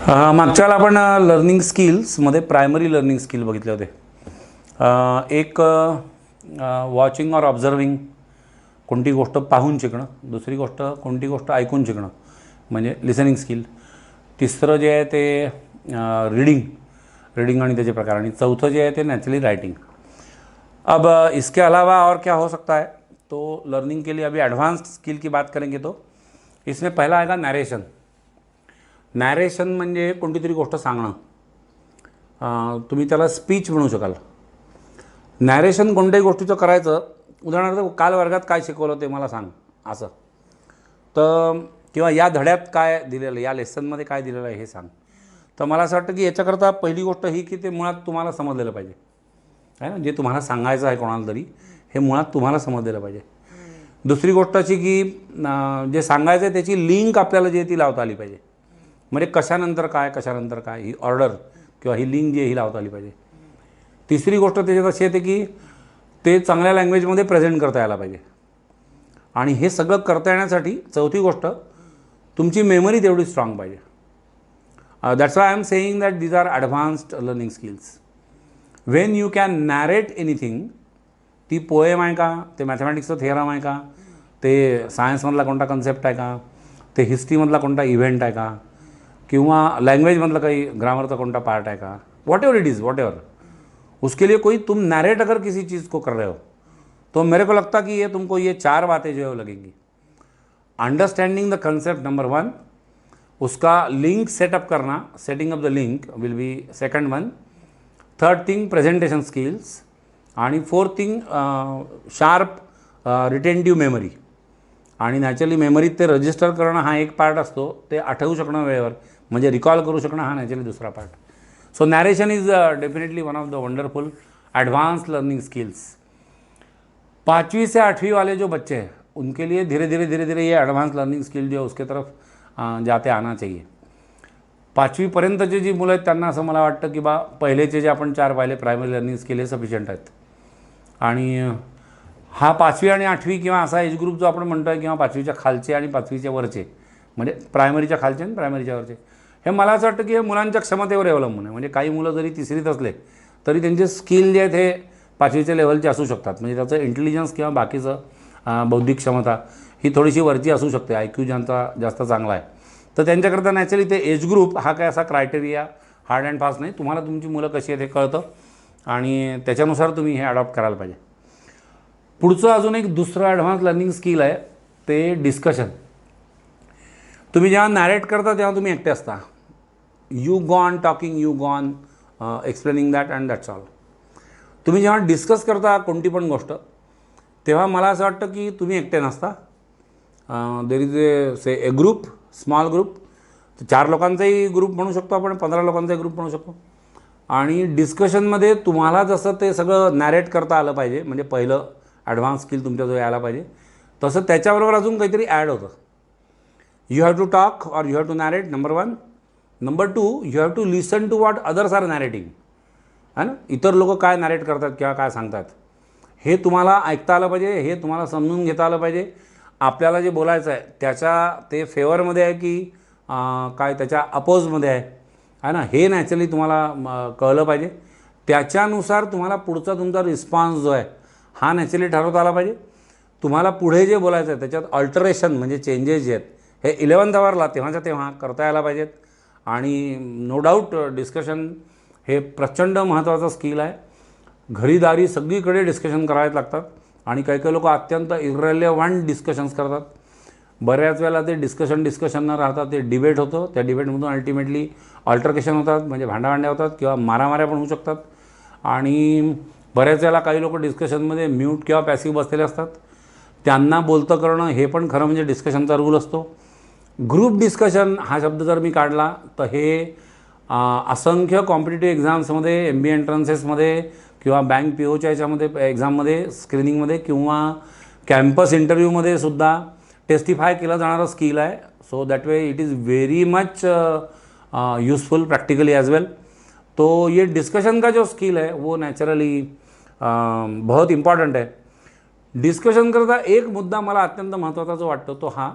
मागच्या वेळेला आपण लर्निंग स्किल्समध्ये प्रायमरी लर्निंग स्किल बघितले होते. एक वॉचिंग और ऑब्झर्विंग, कोणती गोष्ट पाहून शिकणं. दुसरी गोष्ट कोणती गोष्ट ऐकून शिकणं म्हणजे लिसनिंग स्किल. तिसरं जे आहे ते रीडिंग आणि त्याचे प्रकार. आणि चौथं जे है ते नेचुरली राइटिंग. अब इसके अलावा और क्या हो सकता है, तो लर्निंग के लिए अभी एडवांस्ड स्किल की बात करेंगे तो इसमें पहला आएगा नॅरेशन. नॅरेशन म्हणजे कोणती तरी गोष्ट सांगणं. तुम्ही त्याला स्पीच म्हणू शकाल. नॅरेशन कोणत्याही गोष्टीचं करायचं, उदाहरणार्थ काल वर्गात काय शिकवलं ते मला सांग असं, तर किंवा या धड्यात काय दिलेलं, या लेसनमध्ये काय दिलेलं आहे हे सांग. तर मला असं वाटतं की याच्याकरता पहिली गोष्ट ही की ते मुळात तुम्हाला समजलेलं पाहिजे आहे ना. जे तुम्हाला सांगायचं आहे कोणाला तरी हे मुळात तुम्हाला समजलेलं पाहिजे. दुसरी गोष्ट अशी की जे सांगायचं आहे त्याची लिंक आपल्याला जी ती लावता आली पाहिजे. म्हणजे कशानंतर काय ही ऑर्डर किंवा ही लिंक जी ही लावता आली पाहिजे. तिसरी गोष्ट त्याच्यात अशी येते की ते चांगल्या लँग्वेजमध्ये प्रेझेंट करता यायला पाहिजे. आणि हे सगळं करता येण्यासाठी चौथी गोष्ट तुमची मेमरी तेवढी स्ट्रॉंग पाहिजे. That's why I am saying that these are advanced learning skills. When you can narrate anything, ती पोएम आहे का, ते मॅथमॅटिक्सचं थेरम आहे का, ते सायन्समधला कोणता कन्सेप्ट आहे का, ते हिस्ट्रीमधला कोणता इव्हेंट आहे का, किंवा लैंग्वेजमधला काही ग्रामरचा कोणता पार्ट है का, what ever it is, what ever, उसके लिए कोई तुम नैरेट अगर किसी चीज़ को कर रहे हो तो मेरे को लगता कि ये तुमको ये 4 बातें जो है वो लगेंगी. अंडरस्टैंडिंग द कंसेप्ट नंबर 1, उसका लिंक सेटअप करना, setting up the link will be second one. Third thing presentation skills. आणि फोर्थ थिंग शार्प रिटेंटिव्ह मेमरी. आणि नॅचरली मेमरीत ते रजिस्टर करणं हा एक पार्ट असतो, ते आठवू शकणं वेळेवर म्हणजे रिकॉल करू शकणं हा नॅचरली दुसरा part. So narration is definitely one of the wonderful advance learning skills. 5वीं से 8वीं वाले जो बच्चे हैं उनके लिए धीरे धीरे ये एडवांस लर्निंग स्किल जो है उसके तरफ जाते आना चाहिए. 5वीपर्यंतचे जी मुलं आहेत त्यांना असं मला वाटतं की बा पहिलेचे जे आपण 4 पाहिले प्रायमरी लर्निंग स्किल हे सफिशियंट आहेत. आणि हा 5वी आणि 8वी किंवा असा एज ग्रुप जो आपण म्हणतो आहे, किंवा 5वीच्या खालचे आणि 5वीच्या वरचे, म्हणजे प्रायमरीच्या खालचे आणि प्रायमरीच्या वरचे, हे मला असं वाटतं की हे मुलांच्या क्षमतेवर अवलंबून आहे. म्हणजे काही मुलं जरी तिसरीत असले तरी त्यांचे स्किल जे आहेत हे 5वीच्या लेवलचे असू शकतात. म्हणजे त्याचं इंटेलिजन्स किंवा बाकीचं बौद्धिक क्षमता ही थोडीशी वरची असू शकते. IQ ज्यांचा जास्त चांगला आहे तर त्यांच्याकरता नॅचरली ते एज ग्रुप हा काय असा क्रायटेरिया हार्ड अँड फास्ट नाही. तुम्हाला तुमची मुलं कशी आहेत हे कळतं आणि त्याच्यानुसार तुम्ही हे अडॉप्ट करायला पाहिजे. पुढचं अजून एक दुसरं ॲडव्हान्स लर्निंग स्किल आहे ते डिस्कशन. तुम्ही जेव्हा नॅरेट करता तेव्हा तुम्ही एकटे असता. You go on talking, you go on explaining that and that's all. तुम्ही जेव्हा डिस्कस करता कोणती पण गोष्ट तेव्हा मला असं वाटतं की तुम्ही एकटे नसता. There is a group, small group. 4 लोकांचाही ग्रुप म्हणू शकतो आपण, 15 लोकांचाही ग्रुप म्हणू शकतो. आणि डिस्कशनमध्ये तुम्हाला जसं ते सगळं नॅरेट करता आलं पाहिजे, म्हणजे पहिलं ॲडव्हान्स स्किल तुमच्याजवळ यायला पाहिजे, तसं त्याच्याबरोबर अजून काहीतरी ॲड होतं. You have to talk or you have to narrate, number 1. Number 2, you have to listen to what others are narrating. है ना, इतर लोक काय नॅरेट करतात किंवा काय सांगतात हे तुम्हाला ऐकता आलं पाहिजे, हे तुम्हाला समजून घेता आलं पाहिजे. आपल्याला जे बोलायचं आहे त्याच्या ते फेवरमध्ये आहे की काय त्याच्या अपोजमध्ये आहे ना, हे नॅचरली तुम्हाला कळलं पाहिजे. त्याच्यानुसार तुम्हाला पुढचा तुमचा रिस्पॉन्स जो आहे हा नॅचरली ठरवता आला पाहिजे. तुम्हाला पुढे जे बोलायचं आहे त्याच्यात अल्टरेशन म्हणजे चेंजेस जे आहेत हे 11th आवरला तेव्हाच्या तेव्हा करता यायला पाहिजेत. आणि नो डाऊट डिस्कशन हे प्रचंड महत्त्वाचं स्किल आहे. घरीदारी सगळीकडे डिस्कशन करायला लागतात आणि काही काही लोक अत्यंत इररिलेव्हंट डिस्कशन्स करतात. बऱ्याच वेळेला ते डिस्कशन न राहतात ते डिबेट होतं. त्या डिबेटमधून अल्टिमेटली अल्टरकेशन होतात, म्हणजे भांड्या होतात किंवा मारामाऱ्या पण होऊ शकतात. आणि बऱ्याच वेळेला काही लोक डिस्कशनमध्ये म्यूट किंवा पॅसिव्ह बसलेले असतात, त्यांना बोलतं करणं हे पण खरं म्हणजे डिस्कशनचा रूल असतो. ग्रुप डिस्कशन हा शब्द जर मी काढला तर हे असंख्य कॉम्पिटिटिव्ह एक्झाम्समध्ये, MBA एंट्रन्सेसमध्ये किंवा बँक POच्या याच्यामध्ये एक्झाममध्ये स्क्रीनिंगमध्ये किंवा कॅम्पस इंटरव्ह्यूमध्ये सुद्धा टेस्टिफाय केलं जाणारं स्किल आहे. So that way it is very much useful practically as well. तो ये डिस्कशन का जो स्किल है वो नेचुरली बहुत इम्पॉर्टंट है. डिस्कशन करता एक मुद्दा मला अत्यंत महत्त्वाचा जो वाटतो तो हा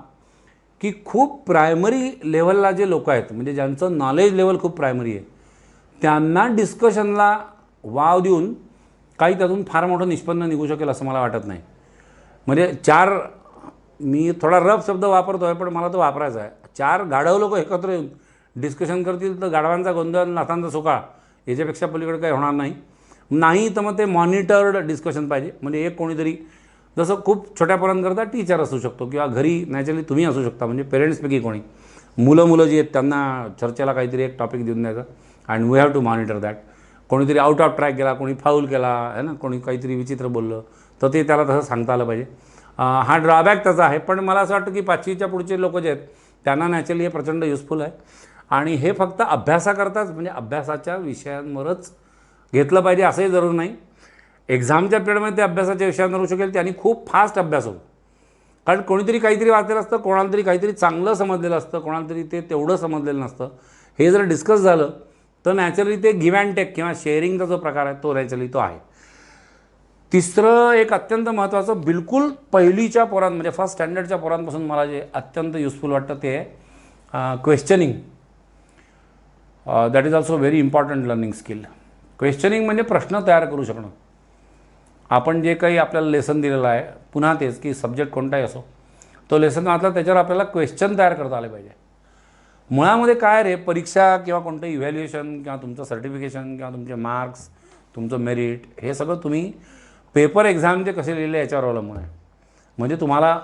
की खूप प्रायमरी लेवलला जे लोक आहेत, म्हणजे ज्यांचं नॉलेज लेवल खूप प्रायमरी आहे, त्यांना डिस्कशनला वाव देऊन काही त्यातून फार मोठं निष्पन्न निघू शकेल असं मला वाटत नाही. म्हणजे मी थोडा रफ शब्द वापरतो आहे, पण मला तो वापरायचा आहे. 4 गाढव लोक एकत्र येऊन डिस्कशन करतील तर गाढवांचा गोंधळ, नाथांचा सुकाळ याच्यापेक्षा पलीकडे काही होणार नाही. तर मग ते मॉनिटर्ड डिस्कशन पाहिजे. म्हणजे एक कोणीतरी, जसं खूप छोट्या पोरांकरता टीचर असू शकतो किंवा घरी नॅचरली तुम्ही असू शकता, म्हणजे पेरेंट्सपैकी कोणी मुलं जी आहेत त्यांना चर्चेला काहीतरी एक टॉपिक देऊन द्यायचा and we have to monitor that. कोणीतरी आउट ऑफ ट्रॅक गेला, कोणी फाऊल केला आहे ना, कोणी काहीतरी विचित्र बोललं तर ते त्याला तसं सांगता आलं पाहिजे. हा ड्रॉबॅक त्याचा आहे, पण मला असं वाटतं की 5वीच्या पुढचे लोक जे आहेत त्यांना नॅचरली हे प्रचंड युजफुल आहे. आणि हे फक्त अभ्यासाकरताच, म्हणजे अभ्यासाच्या विषयांवरच घेतलं पाहिजे असंही जरूर नाही. एक्झामच्या पिरियडमध्ये ते अभ्यासाच्या विषयांवर होऊ शकेल, त्यांनी खूप फास्ट अभ्यास होतो. कारण कोणीतरी काहीतरी वाचलेलं असतं, कोणाला तरी काहीतरी चांगलं समजलेलं असतं, कोणाला तरी ते तेवढं समजलेलं नसतं. हे जर डिस्कस झालं तर नॅचरली ते गिव्ह अँड टेक किंवा शेअरिंगचा जो प्रकार आहे तो नॅचरली तो आहे. तिसरं एक अत्यंत महत्त्वाचं, बिलकुल पहिलीच्या पोरांत म्हणजे फर्स्ट स्टँडर्डच्या पोरांपासून मला जे अत्यंत युजफुल वाटतं ते आहे questioning. That is also very important learning skill. Questioning म्हणजे प्रश्न तयार करू शकणं. आपण जे काही आपल्याला लेसन दिलेलं आहे, पुन्हा तेच की सब्जेक्ट कोणताही असो, तो लेसन वाचला त्याच्यावर आपल्याला क्वेश्चन तयार करता आले पाहिजे. मुळामध्ये काय रे, परीक्षा किंवा कोणतं इव्हॅल्युएशन किंवा तुमचं सर्टिफिकेशन किंवा तुमचे मार्क्स, तुमचं मेरिट, हे सगळं तुम्ही पेपर एक्झामचे कसे लिहिले याच्यावर अवलंबून आहे. म्हणजे तुम्हाला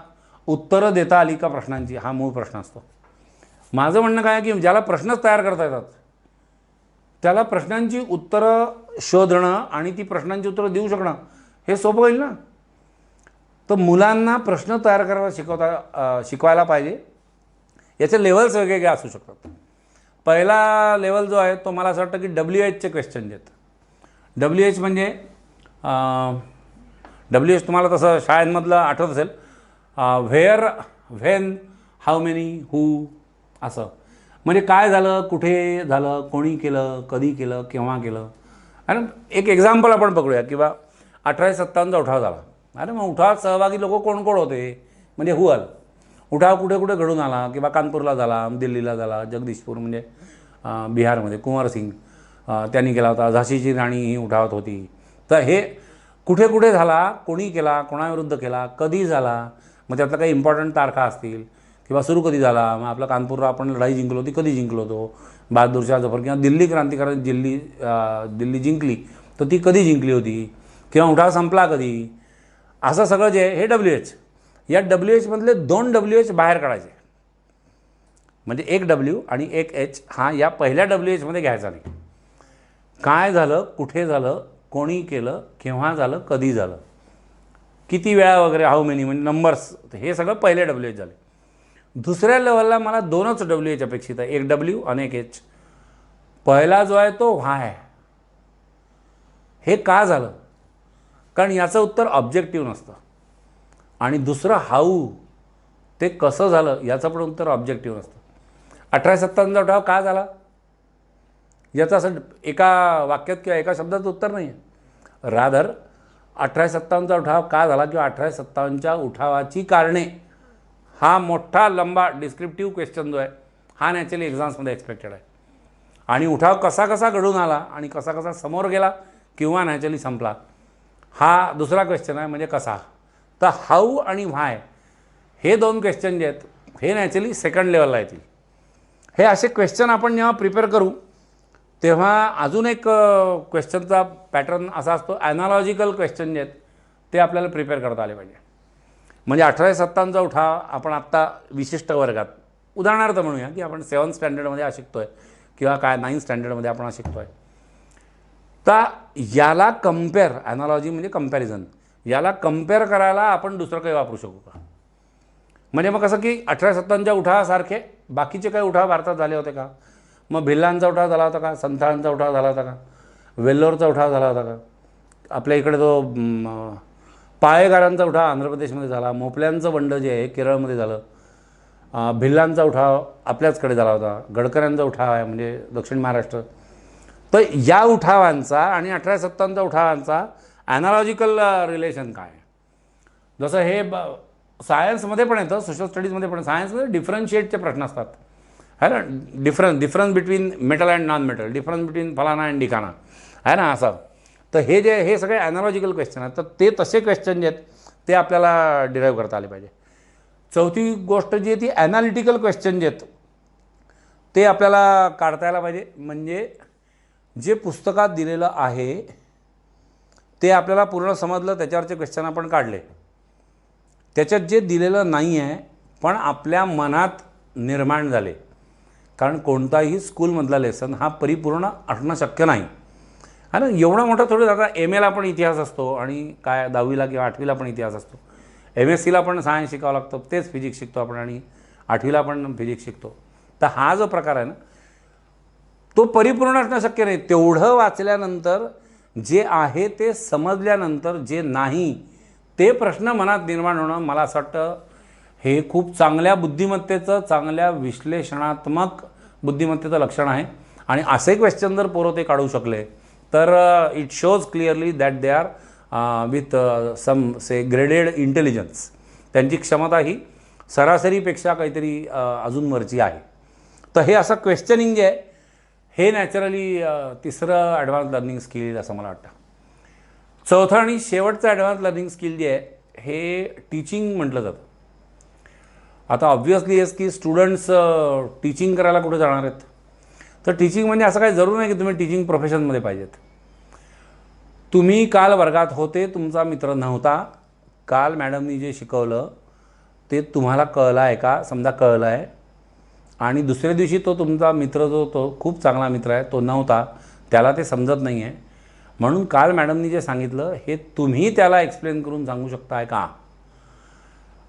उत्तरं देता आली का प्रश्नांची, हा मूळ प्रश्न असतो. माझं म्हणणं काय आहे की ज्याला प्रश्नच तयार करता येतात त्याला प्रश्नांची उत्तरं शोधणं आणि ती प्रश्नांची उत्तरं देऊ शकणं हे सोपं होईल ना. तर मुलांना प्रश्न तयार करायला शिकवायला पाहिजे. याचे लेवल्स वेगवेगळे असू शकतात. पहिला लेवल जो आहे तो मला असं वाटतं की WH क्वेश्चन जे आहेत. WH म्हणजे WH तुम्हाला तसं शाळेमधलं आठवत असेल, व्हेअर, व्हेन, हाऊ मेनी, हू, असं. म्हणजे काय झालं, कुठे झालं, कोणी केलं, कधी केलं, केव्हा केलं. आणि एक एक्झाम्पल आपण बघूया किंवा 1857चा उठाव झाला. अरे मग उठावात सहभागी लोक कोण कोण होते, म्हणजे हू आल. उठाव कुठे कुठे घडून आला, किंवा कानपूरला झाला, दिल्लीला झाला, जगदीशपूर म्हणजे बिहारमध्ये कुंवर सिंग त्यांनी केला होता, झाशीची राणी ही उठावात होती. तर हे कुठे कुठे झाला, कोणी केला, कोणाविरुद्ध केला, कधी झाला, मग त्यातलं काही इम्पॉर्टंट तारखा असतील किंवा सुरू कधी झाला, मग आपला कानपूरला आपण लढाई जिंकलो होती, कधी जिंकलो होतो, बहादूरशाह जफर किंवा दिल्ली क्रांतिकारक दिल्ली जिंकली तर ती कधी जिंकली होती, किंवा उठाव संपला कधी, असं सगळं जे हे WH. या WHमधले 2 WH बाहेर काढायचे. म्हणजे एक W आणि एक H हा या पहिल्या WHमध्ये घ्यायचा नाही. काय झालं, कुठे झालं, कोणी केलं, केव्हा झालं, कधी झालं, किती वेळा वगैरे, हाऊ मेनी म्हणजे नंबर्स, हे सगळं पहिले WH झाले. दुसऱ्या लेवलला मला 2च WH अपेक्षित आहे, एक W आणि एक H. पहिला जो आहे तो व्हाय. हे का झालं, कारण याचं उत्तर ऑब्जेक्टिव्ह नसतं. आणि दुसरं हाऊ, ते कसं झालं याचं पण उत्तर ऑब्जेक्टिव्ह नसतं. 1857चा उठाव का झाला याचं असं एका वाक्यात किंवा एका शब्दात उत्तर नाही आहे. रादर 1857चा उठाव का झाला किंवा 1857च्या उठावाची कारणे, हा मोठा लंबा डिस्क्रिप्टिव्ह क्वेश्चन जो आहे हा नॅचरली एक्झाम्समध्ये एक्सपेक्टेड आहे. आणि उठाव कसा कसा घडून आला आणि कसा कसा समोर गेला किंवा नॅचरली संपला, हा दुसरा क्वेश्चन आहे, म्हणजे कसा. तर हाऊ आणि व्हाय हे 2 क्वेश्चन जे आहेत हे नॅचरली सेकंड लेवलला येतील. हे असे क्वेश्चन आपण जेव्हा प्रिपेअर करू तेव्हा अजून एक क्वेश्चनचा पॅटर्न असा असतो, ॲनालॉजिकल क्वेश्चन जे आहेत ते आपल्याला प्रिपेअर करता आले पाहिजे. म्हणजे 1857चा उठाव आपण आत्ता विशिष्ट वर्गात उदाहरणार्थ म्हणूया की आपण 7th स्टँडर्डमध्ये हा शिकतो आहे किंवा काय 9th स्टँडर्डमध्ये आपण हा शिकतो आहे. तर याला कम्पेअर, ॲनालॉजी म्हणजे कंपॅरिझन, याला कम्पेअर करायला आपण दुसरं काही वापरू शकू का. म्हणजे मग कसं की 1857च्या उठावासारखे बाकीचे काही उठाव भारतात झाले होते का, मग भिल्लांचा उठाव झाला होता का, संथाळांचा उठाव झाला होता का, वेल्लोरचा उठाव झाला होता का, आपल्या इकडे तो पाळेगारांचा उठाव आंध्र प्रदेशमध्ये झाला, मोपल्यांचं बंड जे आहे केरळमध्ये झालं, भिल्लांचा उठाव आपल्याचकडे झाला होता, गडकऱ्यांचा उठाव आहे म्हणजे दक्षिण महाराष्ट्र. तर या उठावांचा आणि 1857च्या उठावांचा ॲनालॉजिकल रिलेशन काय आहे. जसं हे सायन्समध्ये पण येतं, सोशल स्टडीजमध्ये पण. सायन्समध्ये डिफरन्शिएटचे प्रश्न असतात है ना, difference between metal and non metal, difference between फलाना अँड ढिकाना आहे ना असं. तर हे सगळे ॲनालॉजिकल क्वेश्चन आहेत, तर ते तसे क्वेश्चन जे आहेत ते आपल्याला डिराईव्ह करता आले पाहिजे. चौथी गोष्ट जी आहे ती ॲनालिटिकल क्वेश्चन जे आहेत ते आपल्याला काढता यायला पाहिजे. म्हणजे जे पुस्तकात दिलेलं आहे ते आपल्याला पूर्ण समजलं, त्याच्यावरचे क्वेश्चन आपण काढले. त्याच्यात जे दिलेलं नाही आहे पण आपल्या मनात निर्माण झाले, कारण कोणताही स्कूलमधला लेसन हा परिपूर्ण असणं शक्य नाही है ना. एवढा मोठा थोडं, आता MAला पण इतिहास असतो आणि काय 10वीला किंवा 8वीला पण इतिहास असतो, MSCला पण सायन्स शिकावं लागतं, तेच फिजिक्स शिकतो आपण, आणि 8वीला पण फिजिक्स शिकतो. तर हा जो प्रकार आहे ना तो परिपूर्ण असणं शक्य नाही. तेवढं वाचल्यानंतर जे आहे ते समजल्यानंतर जे नाही ते प्रश्न मनात निर्माण होणं, मला असं वाटतं हे खूप चांगल्या बुद्धिमत्तेचं, चांगल्या विश्लेषणात्मक बुद्धिमत्तेचं लक्षण आहे. आणि असे क्वेश्चन जर पोरं ते काढू शकले तर it shows clearly that they are with some say graded intelligence. त्यांची क्षमता ही सरासरीपेक्षा काहीतरी अजून वरची आहे. तर हे असं क्वेश्चनिंग जे आहे हे नॅचरली तिसरं ॲडव्हान्स लर्निंग स्किल असं मला वाटतं. चौथं आणि शेवटचं ॲडव्हान्स लर्निंग स्किल जे आहे हे टीचिंग म्हटलं जातं. आता ऑब्व्हियसली हेच की स्टुडंट्स टीचिंग करायला कुठे जाणार आहेत, तर टीचिंग म्हणजे असं काही जरूर नाही की तुम्ही टीचिंग प्रोफेशनमध्ये पाहिजेत. तुम्ही काल वर्गात होते, तुमचा मित्र नव्हता, काल मॅडमनी जे शिकवलं ते तुम्हाला कळलं आहे का, समजा कळलं आहे, आणि दुसऱ्या दिवशी तो तुमचा मित्र जो तो खूप चांगला मित्र आहे तो नव्हता, त्याला ते समजत नाही आहे, म्हणून काल मॅडमनी जे सांगितलं हे तुम्ही त्याला एक्सप्लेन करून सांगू शकताय का.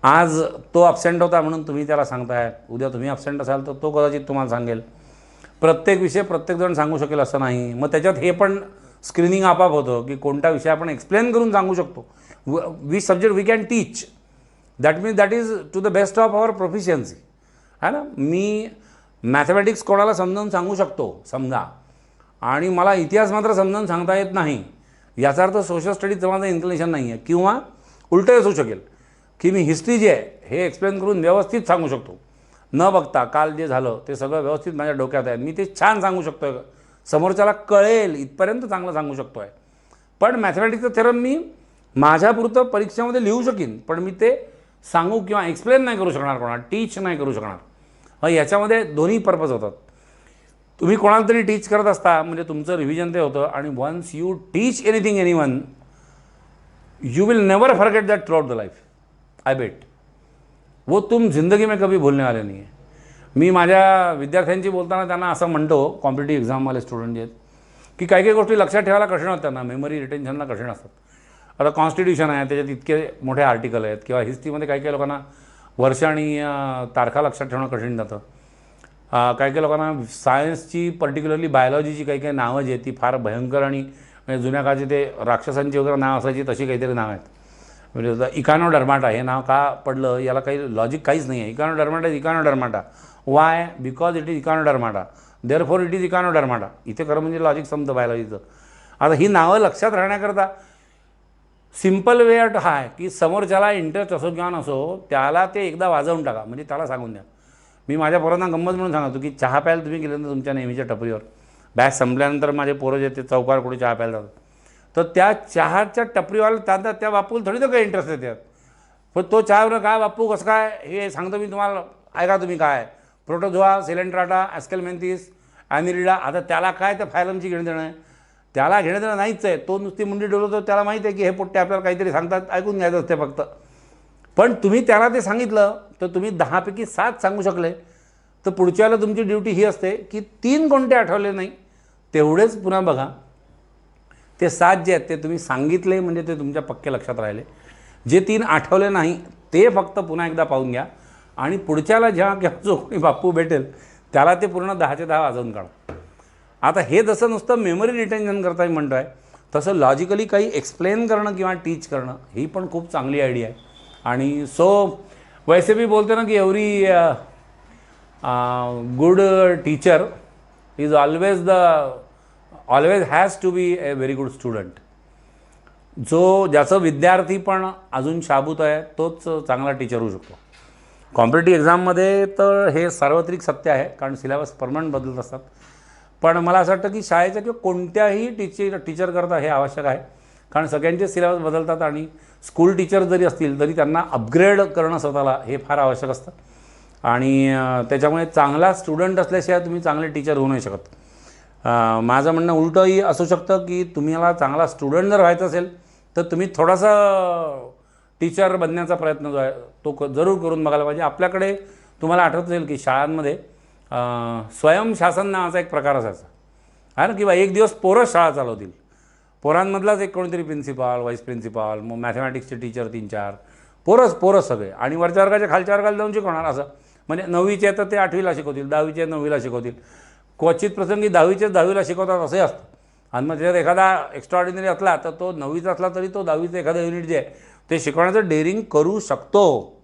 आज तो ॲब्सेंट होता म्हणून तुम्ही त्याला सांगताय, उद्या तुम्ही ॲब्सेंट असाल तर तो कदाचित तुम्हाला सांगेल. प्रत्येक विषय प्रत्येकजण सांगू शकेल असं नाही. मग त्याच्यात हे पण स्क्रीनिंग आपाप होतं की कोणता विषय आपण एक्सप्लेन करून सांगू शकतो. We subject we can teach, that means that is to the best of our proficiency है ना. मी मॅथमॅटिक्स कोणाला समजावून सांगू शकतो समजा, आणि मला इतिहास मात्र समजावून सांगता येत नाही, याचा अर्थ सोशल स्टडीजचं माझं इन्क्लिनेशन नाही आहे. किंवा उलटं असू शकेल की मी हिस्ट्री जे आहे हे एक्सप्लेन करून व्यवस्थित सांगू शकतो, न बघता काल जे झालं ते सगळं व्यवस्थित माझ्या डोक्यात आहे, मी ते छान सांगू शकतो आहे, समोरच्याला कळेल इथपर्यंत चांगलं सांगू शकतो आहे. पण मॅथमॅटिक्सचं थेरम मी माझ्यापुरतं परीक्षेमध्ये लिहू शकीन, पण मी ते सांगू किंवा एक्सप्लेन नाही करू शकणार, कोणाला टीच नाही करू शकणार. याच्यामध्ये दोन्ही पर्पज होतात. तुम्ही कोणाला तरी टीच करत असता म्हणजे तुमचं रिव्हिजन ते होतं, आणि once you teach anything anyone you will never forget that throughout the life, I bet. वो तुम जिंदगी में कभी भूलने वाले नहीं है. मी माझ्या विद्यार्थ्यांशी बोलताना त्यांना असं म्हणतो, कॉम्पिटिटिव्ह एक्झामवाले स्टुडंट जे आहेत, की काही काही गोष्टी लक्षात ठेवायला कठीण होतात त्यांना, मेमरी रिटेन्शनला कठीण असतात. आता कॉन्स्टिट्यूशन आहे त्याच्यात इतके मोठे आर्टिकल आहेत, किंवा हिस्ट्रीमध्ये काही काही लोकांना वर्ष आणि तारखा लक्षात ठेवणं कठीण जातं. काही काही लोकांना सायन्सची पर्टिक्युलरली बायोलॉजीची काही काही नावं जी आहेत ती फार भयंकर, आणि म्हणजे जुन्या काळची ते राक्षसांची वगैरे नाव असायची तशी काहीतरी नावं आहेत. म्हणजे इकॉनोडर्माटा हे नाव का पडलं याला काही लॉजिक काहीच नाही आहे. Echinodermata why, because it is echinodermata, therefore it is echinodermata. इथे खरं म्हणजे लॉजिक समजतं बायोलॉजीचं. आता ही नावं लक्षात राहण्याकरता सिम्पल वे हा आहे की समोरच्याला इंटरेस्ट असो किंवा नसो, त्याला ते एकदा वाजवून टाका, म्हणजे त्याला सांगून द्या. मी माझ्या पोरांना गंमत म्हणून सांगतो की चहा प्यायला तुम्ही गेल्यानंतर तुमच्या नेहमीच्या टपरीवर, बॅच संपल्यानंतर माझे पोरं जे ते चौकार कुठे चहा प्यायला जातात, तर त्या चहाच्या टपरीवाला त्या बापूला थोडी तर काही इंटरेस्ट येतात. पण तो चहावर काय बापू कसं काय हे सांगतो मी तुम्हाला, ऐका तुम्ही काय प्रोटोझोआ, सिलेंट्राटा, ॲस्केलमेंथिस, ॲनिलिडा. आता त्याला काय त्या फायलमची घेणं देणं आहे, त्याला घेणं देणं नाहीच आहे. तो नुसती मुंडी डोलवतो, त्याला माहीत आहे की हे पोट्टे आपल्याला काहीतरी सांगतात, ऐकून घ्यायचं असते फक्त. पण तुम्ही त्याला ते सांगितलं तर तुम्ही 10 पैकी 7 सांगू शकले, तर पुढच्याला तुमची ड्युटी ही असते की 3 कोणते आठवले नाही तेवढेच पुन्हा बघा. ते 7 जे आहेत ते तुम्ही सांगितले म्हणजे ते तुमच्या पक्के लक्षात राहिले. जे 3 आठवले नाही ते फक्त पुन्हा एकदा पाहून घ्या, आणि पुढच्याला जेव्हा किंवा जो कोणी बापू भेटेल त्याला ते पूर्ण 10चे 10 वाजवून काढा. आता हे जसं नुसतं मेमरी रिटेन्शन करता मी म्हणतो आहे, तसं लॉजिकली काही एक्सप्लेन करणं किंवा टीच करणं ही पण खूप चांगली आयडिया आहे. आणि वैसे भी बोलते ना की every good teacher is always has to be a very good student. जो ज्याचं विद्यार्थी पण अजून शाबूत आहे तोच चांगला टीचर होऊ शकतो. कॉम्पिटेटिव्ह एक्झाममध्ये तर हे सार्वत्रिक सत्य आहे, कारण सिलेबस परमनंट बदलत असतात. पण मला असं वाटतं की शाळेच्या किंवा कोणत्याही टीचर करता हे आवश्यक आहे, कारण सगळ्यांचे सिलेबस बदलतात आणि स्कूल टीचर जरी असतील तरी त्यांना अपग्रेड करणं स्वतःला हे फार आवश्यक असतं. आणि त्याच्यामुळे चांगला स्टुडंट असल्याशिवाय तुम्ही चांगले टीचर होऊ नाही शकत. माझं म्हणणं उलटंही असू शकतं की तुम्हाला चांगला स्टुडंट जर व्हायचं असेल तर तुम्ही थोडासा टीचर बनण्याचा प्रयत्न जो आहे तो जरूर करून बघायला पाहिजे. आपल्याकडे तुम्हाला आठवत असेल की शाळांमध्ये स्वयंशासन नावाचा एक प्रकार असायचा आहे ना, किंवा एक दिवस पोरंच शाळा चालवतील. पोरांमधलाच एक कोणीतरी प्रिन्सिपाल, व्हाईस प्रिन्सिपाल, मग मॅथमॅटिक्सचे टीचर 3-4 पोरंच सगळे, आणि वरच्या वर्गाच्या खालच्या वर्गाला जाऊन शिकवणार. असं म्हणजे 9वीचे आहे तर ते 8वीला शिकवतील, 10वीचे 9वीला शिकवतील, क्वचित प्रसंगी 10वीचेच 10वीला शिकवतात असंही असतं. आणि मग त्याच्यात एखादा एक्स्ट्राऑर्डिनरी असला तर तो 9वीचा असला तरी तो 10वीचं एखादं युनिट जे आहे ते शिकवण्याचं डेअरिंग करू शकतो,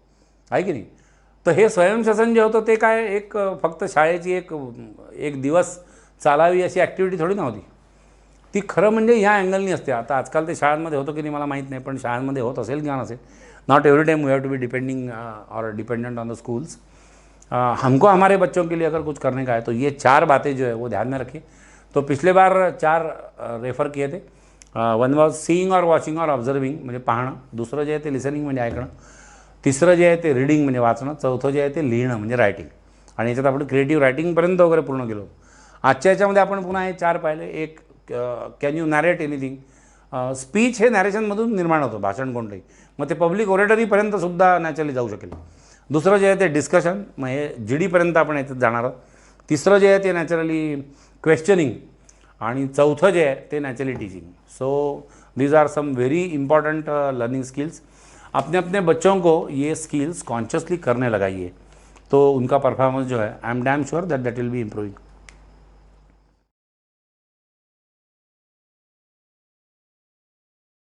आहे की नाही. तर हे स्वयंशासन जे होतं ते काय एक फक्त शाळेची एक दिवस चालावी अशी ॲक्टिव्हिटी थोडी नव्हती. ती खरं म्हणजे ह्या अँगलनी असते. आता आजकाल ते शाळांमध्ये होतं की नाही मला माहीत नाही, पण शाळांमध्ये होत असेल किंवा नसेल. Not every time we have to be depending और डिपेंडेंट ऑन द स्कूल्स. हमको हमारे बच्चों के लिए अगर कुछ करने का है तो ये 4 बातें जो है वो ध्यान में रखिए. तो पिछले बार 4 रेफर किए थे. वन वॉज सीइंग और वॉचिंग और ऑब्झर्विंग म्हणजे पाहणं, दुसरं जे आहे ते लिसनिंग म्हणजे ऐकणं, तिसरं जे आहे ते रीडिंग म्हणजे वाचणं, चौथं जे आहे ते लिहिणं म्हणजे रायटिंग. आणि याच्यात आपण क्रिएटिव्ह रायटिंगपर्यंत वगैरे पूर्ण गेलो. आजच्या याच्यामध्ये आपण पुन्हा हे 4 पाहिले. एक can you narrate anything. Speech हे नॅरेशनमधून निर्माण होतं, भाषण कोणतंही, मग ते पब्लिक ओरेटरीपर्यंतसुद्धा नॅचरली जाऊ शकेल. दुसरं जे आहे ते डिस्कशन, मग हे GD आपण याच्यात जाणार आहोत. तिसरं जे आहे ते नॅचरली क्वेश्चनिंग, आणि चौथं जे आहे ते naturally teaching. So these are some very important learning skills. अपने अपने बच्चों को ये स्किल्स कॉन्शियसली करने लगाइए, तो उनका परफॉर्मेंस जो है I am damn sure that will be improving.